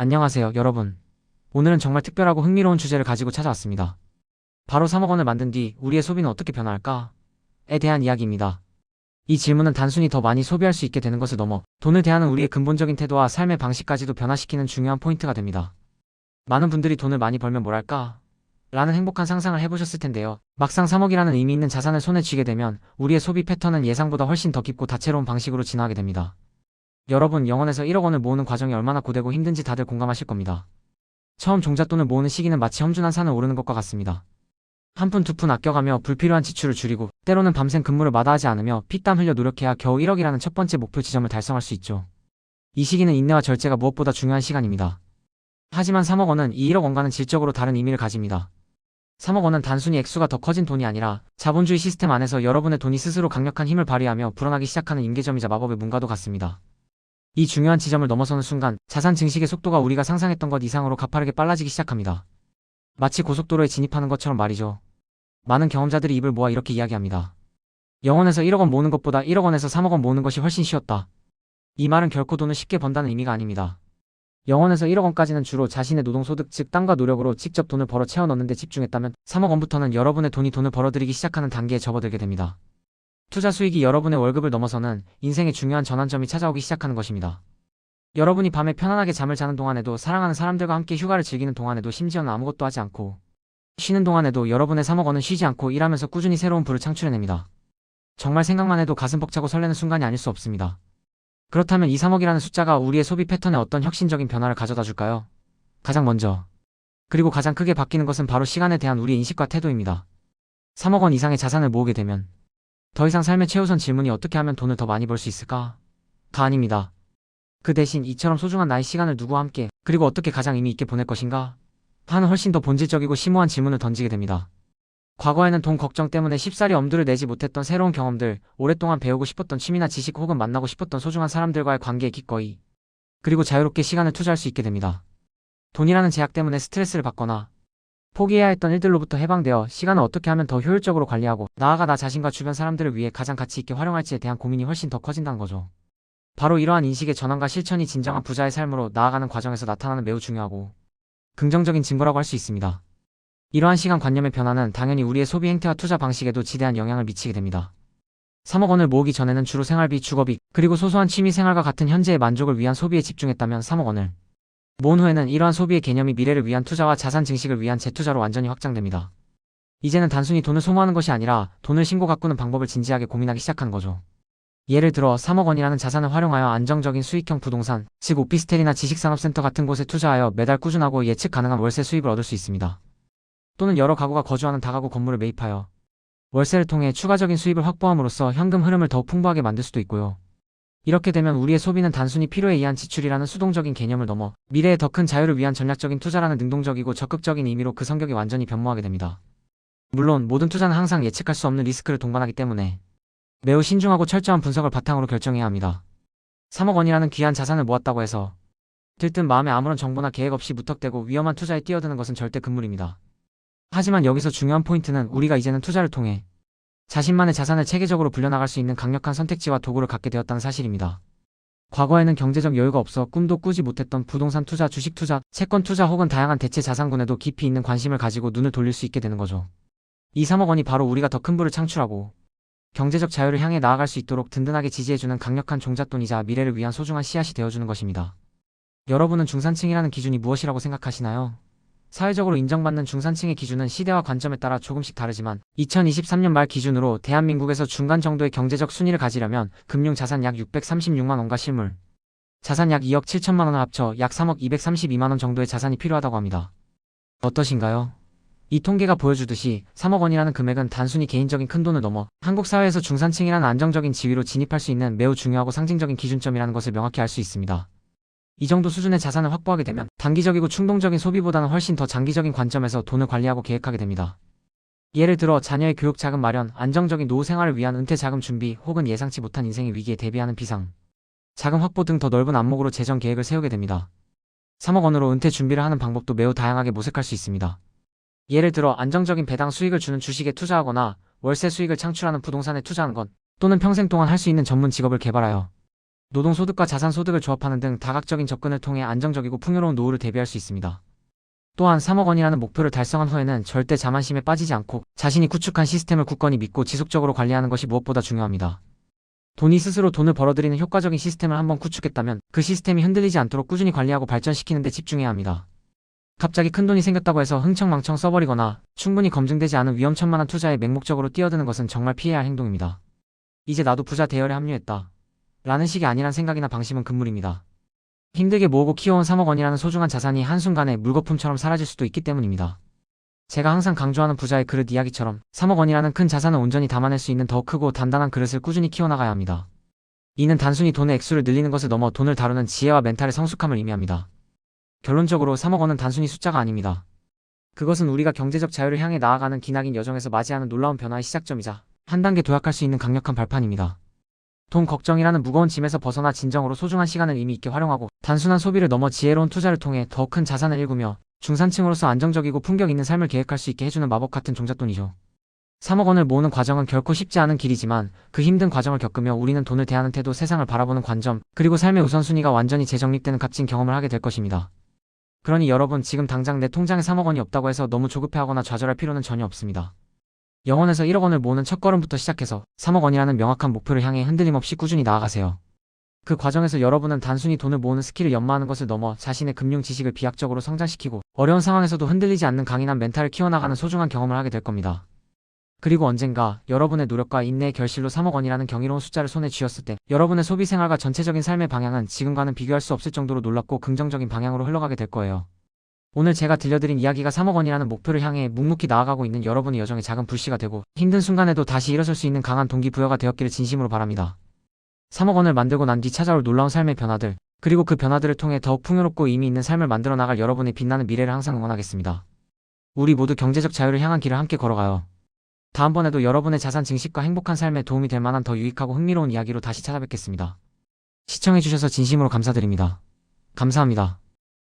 안녕하세요, 여러분. 오늘은 정말 특별하고 흥미로운 주제를 가지고 찾아왔습니다. 바로 3억 원을 만든 뒤 우리의 소비는 어떻게 변화할까?에 대한 이야기입니다. 이 질문은 단순히 더 많이 소비할 수 있게 되는 것을 넘어 돈을 대하는 우리의 근본적인 태도와 삶의 방식까지도 변화시키는 중요한 포인트가 됩니다. 많은 분들이 돈을 많이 벌면 뭘 할까? 라는 행복한 상상을 해보셨을 텐데요. 막상 3억이라는 의미 있는 자산을 손에 쥐게 되면 우리의 소비 패턴은 예상보다 훨씬 더 깊고 다채로운 방식으로 진화하게 됩니다. 여러분, 0원에서 1억 원을 모으는 과정이 얼마나 고되고 힘든지 다들 공감하실 겁니다. 처음 종잣돈을 모으는 시기는 마치 험준한 산을 오르는 것과 같습니다. 한 푼 두 푼 아껴가며 불필요한 지출을 줄이고 때로는 밤샘 근무를 마다하지 않으며 피땀 흘려 노력해야 겨우 1억이라는 첫 번째 목표 지점을 달성할 수 있죠. 이 시기는 인내와 절제가 무엇보다 중요한 시간입니다. 하지만 3억 원은 이 1억 원과는 질적으로 다른 의미를 가집니다. 3억 원은 단순히 액수가 더 커진 돈이 아니라 자본주의 시스템 안에서 여러분의 돈이 스스로 강력한 힘을 발휘하며 불어나기 시작하는 임계점이자 마법의 문과도 같습니다. 이 중요한 지점을 넘어서는 순간 자산 증식의 속도가 우리가 상상했던 것 이상으로 가파르게 빨라지기 시작합니다. 마치 고속도로에 진입하는 것처럼 말이죠. 많은 경험자들이 입을 모아 이렇게 이야기합니다. 0원에서 1억 원 모으는 것보다 1억 원에서 3억 원 모으는 것이 훨씬 쉬웠다. 이 말은 결코 돈을 쉽게 번다는 의미가 아닙니다. 0원에서 1억 원까지는 주로 자신의 노동소득 즉 땀과 노력으로 직접 돈을 벌어 채워 넣는 데 집중했다면 3억 원부터는 여러분의 돈이 돈을 벌어들이기 시작하는 단계에 접어들게 됩니다. 투자 수익이 여러분의 월급을 넘어서는 인생의 중요한 전환점이 찾아오기 시작하는 것입니다. 여러분이 밤에 편안하게 잠을 자는 동안에도 사랑하는 사람들과 함께 휴가를 즐기는 동안에도 심지어는 아무것도 하지 않고 쉬는 동안에도 여러분의 3억 원은 쉬지 않고 일하면서 꾸준히 새로운 부를 창출해냅니다. 정말 생각만 해도 가슴 벅차고 설레는 순간이 아닐 수 없습니다. 그렇다면 이 3억이라는 숫자가 우리의 소비 패턴에 어떤 혁신적인 변화를 가져다 줄까요? 가장 먼저 그리고 가장 크게 바뀌는 것은 바로 시간에 대한 우리의 인식과 태도입니다. 3억 원 이상의 자산을 모으게 되면 더 이상 삶의 최우선 질문이 어떻게 하면 돈을 더 많이 벌 수 있을까? 가 아닙니다. 그 대신 이처럼 소중한 나의 시간을 누구와 함께 그리고 어떻게 가장 의미 있게 보낼 것인가? 하는 훨씬 더 본질적이고 심오한 질문을 던지게 됩니다. 과거에는 돈 걱정 때문에 쉽사리 엄두를 내지 못했던 새로운 경험들, 오랫동안 배우고 싶었던 취미나 지식 혹은 만나고 싶었던 소중한 사람들과의 관계에 기꺼이 그리고 자유롭게 시간을 투자할 수 있게 됩니다. 돈이라는 제약 때문에 스트레스를 받거나 포기해야 했던 일들로부터 해방되어 시간을 어떻게 하면 더 효율적으로 관리하고 나아가 나 자신과 주변 사람들을 위해 가장 가치 있게 활용할지에 대한 고민이 훨씬 더 커진다는 거죠. 바로 이러한 인식의 전환과 실천이 진정한 부자의 삶으로 나아가는 과정에서 나타나는 매우 중요하고 긍정적인 증거라고 할 수 있습니다. 이러한 시간관념의 변화는 당연히 우리의 소비 행태와 투자 방식에도 지대한 영향을 미치게 됩니다. 3억 원을 모으기 전에는 주로 생활비, 주거비, 그리고 소소한 취미 생활과 같은 현재의 만족을 위한 소비에 집중했다면 3억 원을 모은 후에는 이러한 소비의 개념이 미래를 위한 투자와 자산 증식을 위한 재투자로 완전히 확장됩니다. 이제는 단순히 돈을 소모하는 것이 아니라 돈을 신고 가꾸는 방법을 진지하게 고민하기 시작하는 거죠. 예를 들어 3억 원이라는 자산을 활용하여 안정적인 수익형 부동산, 즉 오피스텔이나 지식산업센터 같은 곳에 투자하여 매달 꾸준하고 예측 가능한 월세 수입을 얻을 수 있습니다. 또는 여러 가구가 거주하는 다가구 건물을 매입하여 월세를 통해 추가적인 수입을 확보함으로써 현금 흐름을 더욱 풍부하게 만들 수도 있고요. 이렇게 되면 우리의 소비는 단순히 필요에 의한 지출이라는 수동적인 개념을 넘어 미래의 더 큰 자유를 위한 전략적인 투자라는 능동적이고 적극적인 의미로 그 성격이 완전히 변모하게 됩니다. 물론 모든 투자는 항상 예측할 수 없는 리스크를 동반하기 때문에 매우 신중하고 철저한 분석을 바탕으로 결정해야 합니다. 3억 원이라는 귀한 자산을 모았다고 해서 들뜬 마음에 아무런 정보나 계획 없이 무턱대고 위험한 투자에 뛰어드는 것은 절대 금물입니다. 하지만 여기서 중요한 포인트는 우리가 이제는 투자를 통해 자신만의 자산을 체계적으로 불려나갈 수 있는 강력한 선택지와 도구를 갖게 되었다는 사실입니다. 과거에는 경제적 여유가 없어 꿈도 꾸지 못했던 부동산 투자, 주식 투자, 채권 투자 혹은 다양한 대체 자산군에도 깊이 있는 관심을 가지고 눈을 돌릴 수 있게 되는 거죠. 이 3억 원이 바로 우리가 더 큰 부를 창출하고 경제적 자유를 향해 나아갈 수 있도록 든든하게 지지해주는 강력한 종잣돈이자 미래를 위한 소중한 씨앗이 되어주는 것입니다. 여러분은 중산층이라는 기준이 무엇이라고 생각하시나요? 사회적으로 인정받는 중산층의 기준은 시대와 관점에 따라 조금씩 다르지만 2023년 말 기준으로 대한민국에서 중간 정도의 경제적 순위를 가지려면 금융자산 약 636만 원과 실물 자산 약 2억 7천만 원을 합쳐 약 3억 232만 원 정도의 자산이 필요하다고 합니다. 어떠신가요? 이 통계가 보여주듯이 3억 원이라는 금액은 단순히 개인적인 큰돈을 넘어 한국 사회에서 중산층이라는 안정적인 지위로 진입할 수 있는 매우 중요하고 상징적인 기준점이라는 것을 명확히 알 수 있습니다. 이 정도 수준의 자산을 확보하게 되면 단기적이고 충동적인 소비보다는 훨씬 더 장기적인 관점에서 돈을 관리하고 계획하게 됩니다. 예를 들어 자녀의 교육 자금 마련, 안정적인 노후 생활을 위한 은퇴 자금 준비 혹은 예상치 못한 인생의 위기에 대비하는 비상 자금 확보 등 더 넓은 안목으로 재정 계획을 세우게 됩니다. 3억 원으로 은퇴 준비를 하는 방법도 매우 다양하게 모색할 수 있습니다. 예를 들어 안정적인 배당 수익을 주는 주식에 투자하거나 월세 수익을 창출하는 부동산에 투자하는 것 또는 평생 동안 할 수 있는 전문 직업을 개발하여 노동소득과 자산소득을 조합하는 등 다각적인 접근을 통해 안정적이고 풍요로운 노후를 대비할 수 있습니다. 또한 3억 원이라는 목표를 달성한 후에는 절대 자만심에 빠지지 않고 자신이 구축한 시스템을 굳건히 믿고 지속적으로 관리하는 것이 무엇보다 중요합니다. 돈이 스스로 돈을 벌어들이는 효과적인 시스템을 한번 구축했다면 그 시스템이 흔들리지 않도록 꾸준히 관리하고 발전시키는 데 집중해야 합니다. 갑자기 큰돈이 생겼다고 해서 흥청망청 써버리거나 충분히 검증되지 않은 위험천만한 투자에 맹목적으로 뛰어드는 것은 정말 피해야 할 행동입니다. 이제 나도 부자 대열에 합류했다 라는 식의 아니란 생각이나 방심은 금물입니다. 힘들게 모으고 키워온 3억 원이라는 소중한 자산이 한순간에 물거품처럼 사라질 수도 있기 때문입니다. 제가 항상 강조하는 부자의 그릇 이야기처럼 3억 원이라는 큰 자산을 온전히 담아낼 수 있는 더 크고 단단한 그릇을 꾸준히 키워나가야 합니다. 이는 단순히 돈의 액수를 늘리는 것을 넘어 돈을 다루는 지혜와 멘탈의 성숙함을 의미합니다. 결론적으로 3억 원은 단순히 숫자가 아닙니다. 그것은 우리가 경제적 자유를 향해 나아가는 기나긴 여정에서 맞이하는 놀라운 변화의 시작점이자 한 단계 도약할 수 있는 강력한 발판입니다. 돈 걱정이라는 무거운 짐에서 벗어나 진정으로 소중한 시간을 의미 있게 활용하고 단순한 소비를 넘어 지혜로운 투자를 통해 더 큰 자산을 일구며 중산층으로서 안정적이고 품격 있는 삶을 계획할 수 있게 해주는 마법 같은 종잣돈이죠. 3억 원을 모으는 과정은 결코 쉽지 않은 길이지만 그 힘든 과정을 겪으며 우리는 돈을 대하는 태도, 세상을 바라보는 관점, 그리고 삶의 우선순위가 완전히 재정립되는 값진 경험을 하게 될 것입니다. 그러니 여러분, 지금 당장 내 통장에 3억 원이 없다고 해서 너무 조급해하거나 좌절할 필요는 전혀 없습니다. 0원에서 1억 원을 모으는 첫걸음부터 시작해서 3억 원이라는 명확한 목표를 향해 흔들림 없이 꾸준히 나아가세요. 그 과정에서 여러분은 단순히 돈을 모으는 스킬을 연마하는 것을 넘어 자신의 금융 지식을 비약적으로 성장시키고 어려운 상황에서도 흔들리지 않는 강인한 멘탈을 키워나가는 소중한 경험을 하게 될 겁니다. 그리고 언젠가 여러분의 노력과 인내의 결실로 3억 원이라는 경이로운 숫자를 손에 쥐었을 때 여러분의 소비 생활과 전체적인 삶의 방향은 지금과는 비교할 수 없을 정도로 놀랍고 긍정적인 방향으로 흘러가게 될 거예요. 오늘 제가 들려드린 이야기가 3억 원이라는 목표를 향해 묵묵히 나아가고 있는 여러분의 여정에 작은 불씨가 되고 힘든 순간에도 다시 일어설 수 있는 강한 동기부여가 되었기를 진심으로 바랍니다. 3억 원을 만들고 난 뒤 찾아올 놀라운 삶의 변화들, 그리고 그 변화들을 통해 더욱 풍요롭고 의미 있는 삶을 만들어 나갈 여러분의 빛나는 미래를 항상 응원하겠습니다. 우리 모두 경제적 자유를 향한 길을 함께 걸어가요. 다음번에도 여러분의 자산 증식과 행복한 삶에 도움이 될 만한 더 유익하고 흥미로운 이야기로 다시 찾아뵙겠습니다. 시청해주셔서 진심으로 감사드립니다. 감사합니다.